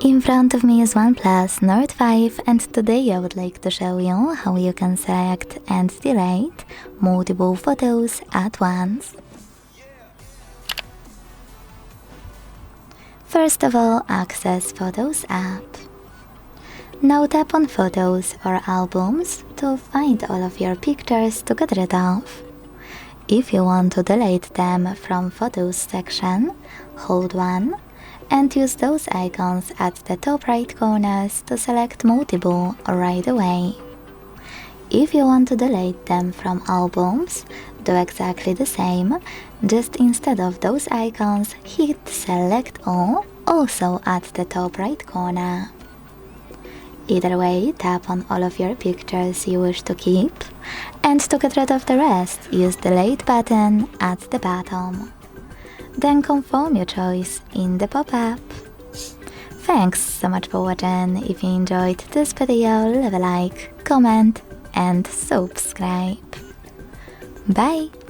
In front of me is OnePlus Nord 5, and today I would like to show you how you can select and delete multiple photos at once. First of all, access Photos app. Now tap on Photos or Albums to find all of your pictures to get rid of. If you want to delete them from Photos section, hold 1 and use those icons at the top right corners to select multiple right away. If you want to delete them from albums, do exactly the same, just instead of those icons, hit Select All, also at the top right corner. Either way, tap on all of your pictures you wish to keep, and to get rid of the rest, use the Delete button at the bottom. Then confirm your choice in the pop-up. Thanks so much for watching. If you enjoyed this video, leave a like, comment and subscribe. Bye!